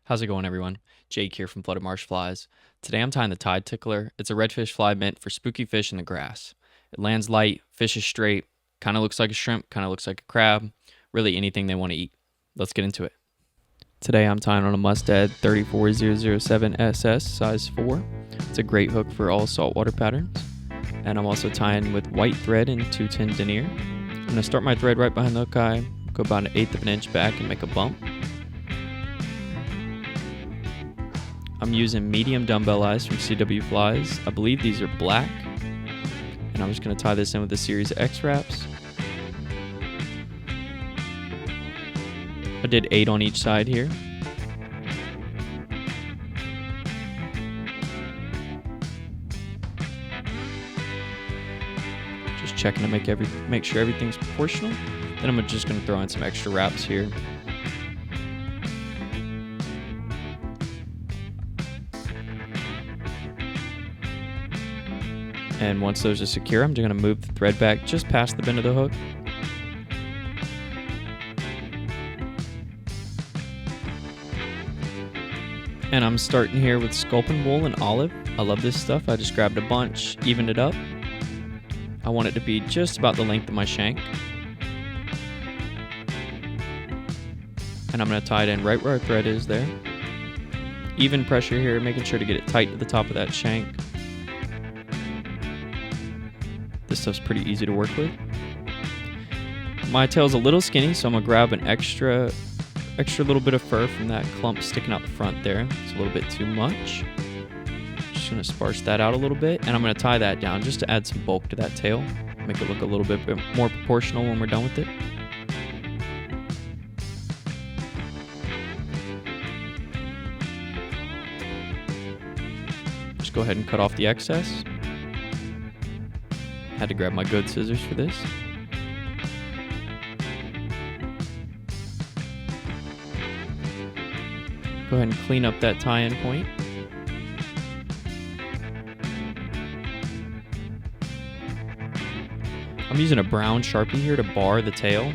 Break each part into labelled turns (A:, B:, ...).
A: How's it going, everyone? Jake here from Flooded Marsh Flies. Today I'm tying the Tide Tickler. It's a redfish fly meant for spooky fish in the grass. It lands light, fishes straight, kind of looks like a shrimp, kind of looks like a crab, really anything they want to eat. Let's get into it. Today I'm tying on a Mustad 34007 SS size 4. It's a great hook for all saltwater patterns. And I'm also tying with white thread and 210 denier. I'm going to start my thread right behind the hook eye, go about 1/8 of an inch back and make a bump. I'm using medium dumbbell eyes from CW Flies. I believe these are black. And I'm just going to tie this in with a series of X-wraps. I did 8 on each side here. Just checking to make sure everything's proportional. Then I'm just going to throw in some extra wraps here. And once those are secure, I'm just going to move the thread back just past the bend of the hook. And I'm starting here with Sculpin wool and olive. I love this stuff. I just grabbed a bunch, evened it up. I want it to be just about the length of my shank. And I'm going to tie it in right where our thread is there. Even pressure here, making sure to get it tight to the top of that shank. This stuff's pretty easy to work with. My tail's a little skinny, so I'm gonna grab an extra little bit of fur from that clump sticking out the front there. It's a little bit too much. Just gonna sparse that out a little bit, and I'm gonna tie that down just to add some bulk to that tail. Make it look a little bit more proportional when we're done with it. Just go ahead and cut off the excess. Had to grab my good scissors for this. Go ahead and clean up that tie-in point. I'm using a brown Sharpie here to bar the tail.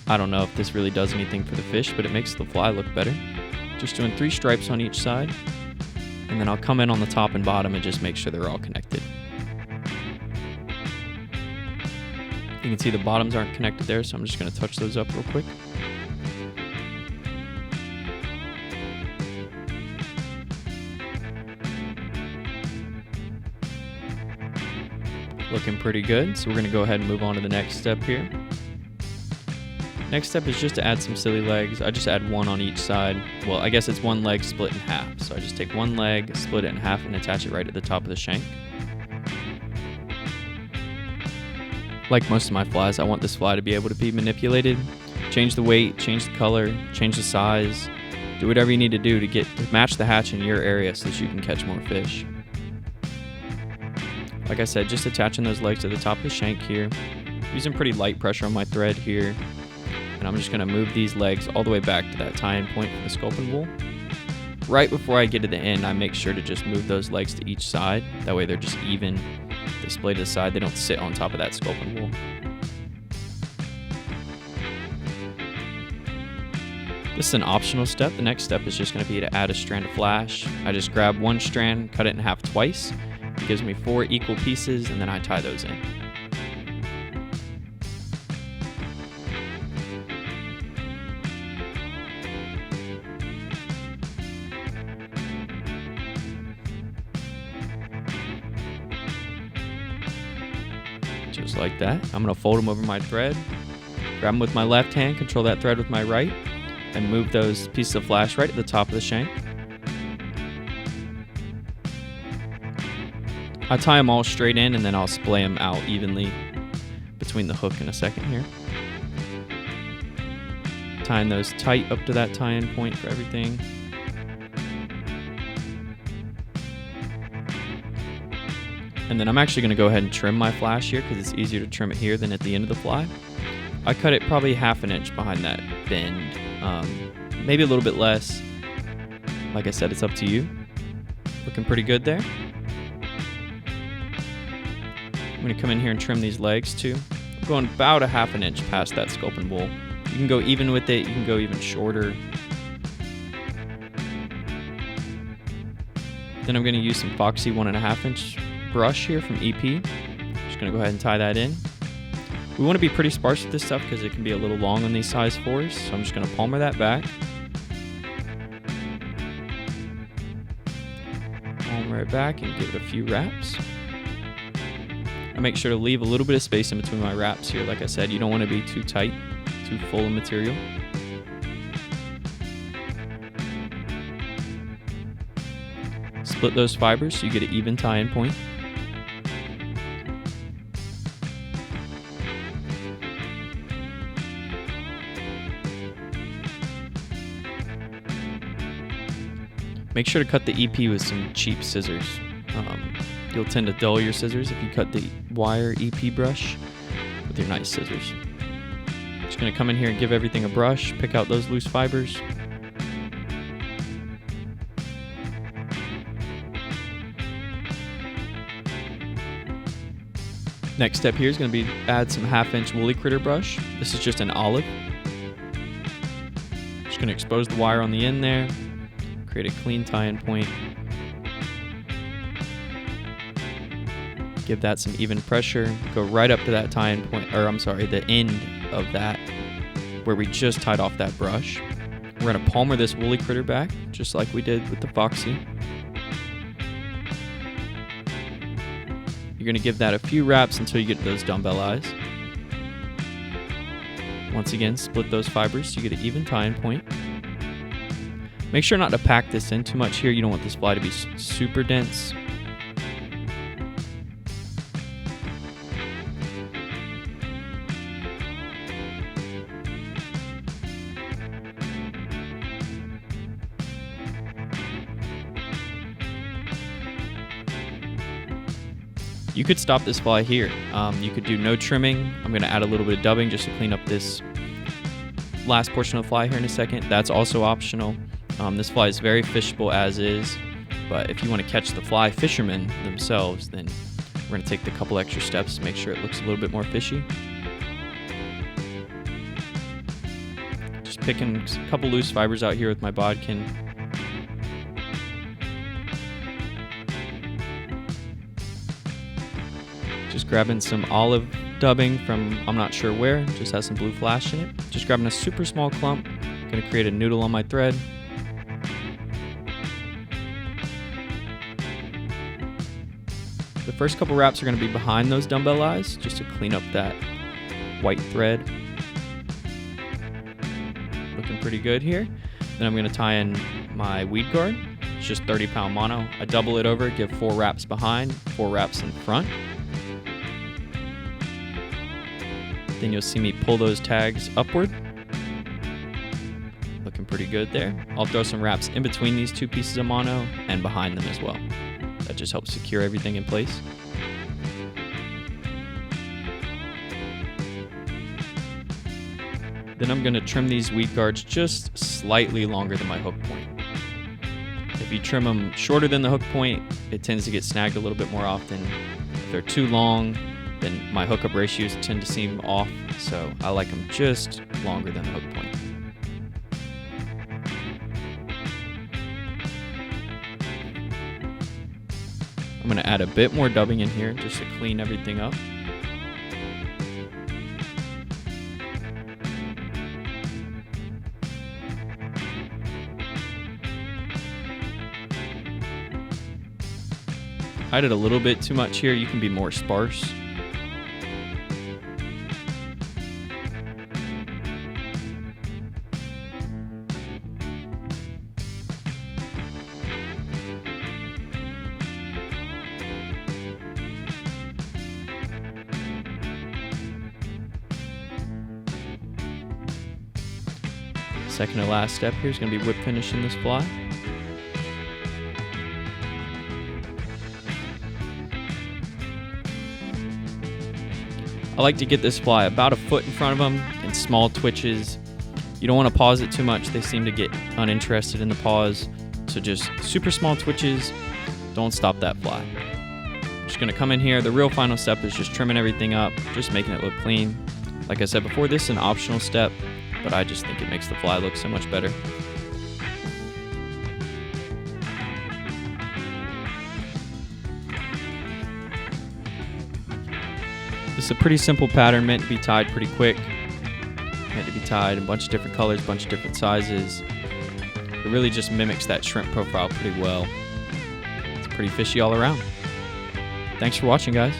A: I don't know if this really does anything for the fish, but it makes the fly look better. Just doing 3 stripes on each side. And then I'll come in on the top and bottom and just make sure they're all connected. You can see the bottoms aren't connected there, so I'm just going to touch those up real quick. Looking pretty good, so we're going to go ahead and move on to the next step here. Next step is just to add some silly legs. I just add 1 on each side. Well, I guess it's 1 leg split in half. So I just take 1 leg, split it in half, and attach it right at the top of the shank. Like most of my flies, I want this fly to be able to be manipulated. Change the weight, change the color, change the size. Do whatever you need to do to match the hatch in your area so that you can catch more fish. Like I said, just attaching those legs to the top of the shank here. Using pretty light pressure on my thread here. And I'm just going to move these legs all the way back to that tie-in point for the Sculpin wool. Right before I get to the end, I make sure to just move those legs to each side. That way they're just even. They splay to the side, they don't sit on top of that Sculpin wool. This is an optional step. The next step is just going to be to add a strand of flash. I just grab 1 strand, cut it in half twice. It gives me 4 equal pieces, and then I tie those in. Just like that. I'm going to fold them over my thread, grab them with my left hand, control that thread with my right, and move those pieces of flash right at the top of the shank. I tie them all straight in, and then I'll splay them out evenly between the hook in a second here. Tying those tight up to that tie-in point for everything. And then I'm actually going to go ahead and trim my flash here because it's easier to trim it here than at the end of the fly. I cut it probably ½ an inch behind that bend, maybe a little bit less. Like I said, it's up to you. Looking pretty good there. I'm going to come in here and trim these legs too. I'm going about ½ an inch past that Sculpin wool. You can go even with it, you can go even shorter. Then I'm going to use some Foxy 1.5 inch brush here from EP. Just going to go ahead and tie that in. We want to be pretty sparse with this stuff because it can be a little long on these size 4s, so I'm just going to palmer that back. Palmer it back and give it a few wraps. I make sure to leave a little bit of space in between my wraps here. Like I said, you don't want to be too tight, too full of material. Split those fibers so you get an even tie-in point. Make sure to cut the EP with some cheap scissors. You'll tend to dull your scissors if you cut the wire EP brush with your nice scissors. Just going to come in here and give everything a brush, pick out those loose fibers. Next step here is going to be add some 1/2 inch woolly critter brush. This is just an olive. Just going to expose the wire on the end there. Create a clean tie-in point. Give that some even pressure. Go right up to that tie-in point, or I'm sorry, the end of that where we just tied off that brush. We're going to palmer this woolly critter back, just like we did with the Foxy. You're going to give that a few wraps until you get those dumbbell eyes. Once again, split those fibers so you get an even tie-in point. Make sure not to pack this in too much here. You don't want this fly to be super dense. You could stop this fly here. You could do no trimming. I'm going to add a little bit of dubbing just to clean up this last portion of the fly here in a second. That's also optional. This fly is very fishable as is, but if you want to catch the fly fishermen themselves, then we're going to take the couple extra steps to make sure it looks a little bit more fishy. Just picking a couple loose fibers out here with my bodkin. Just grabbing some olive dubbing from I'm not sure where, just has some blue flash in it. Just grabbing a super small clump, gonna create a noodle on my thread. The first couple wraps are gonna be behind those dumbbell eyes, just to clean up that white thread. Looking pretty good here. Then I'm gonna tie in my weed guard. It's just 30-pound mono. I double it over, give 4 wraps behind, 4 wraps in front. Then you'll see me pull those tags upward. Looking pretty good there. I'll throw some wraps in between these 2 pieces of mono and behind them as well. That just helps secure everything in place. Then I'm going to trim these weed guards just slightly longer than my hook point. If you trim them shorter than the hook point, it tends to get snagged a little bit more often. If they're too long, then my hookup ratios tend to seem off, so I like them just longer than the hook point. I'm going to add a bit more dubbing in here just to clean everything up. I did a little bit too much here. You can be more sparse. Second to last step here is going to be whip finishing this fly. I like to get this fly about a foot in front of them in small twitches. You don't want to pause it too much. They seem to get uninterested in the pause. So just super small twitches. Don't stop that fly. Just going to come in here. The real final step is just trimming everything up, just making it look clean. Like I said before, this is an optional step, but I just think it makes the fly look so much better. This is a pretty simple pattern, meant to be tied pretty quick. Meant to be tied in a bunch of different colors, a bunch of different sizes. It really just mimics that shrimp profile pretty well. It's pretty fishy all around. Thanks for watching, guys.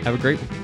A: Have a great one.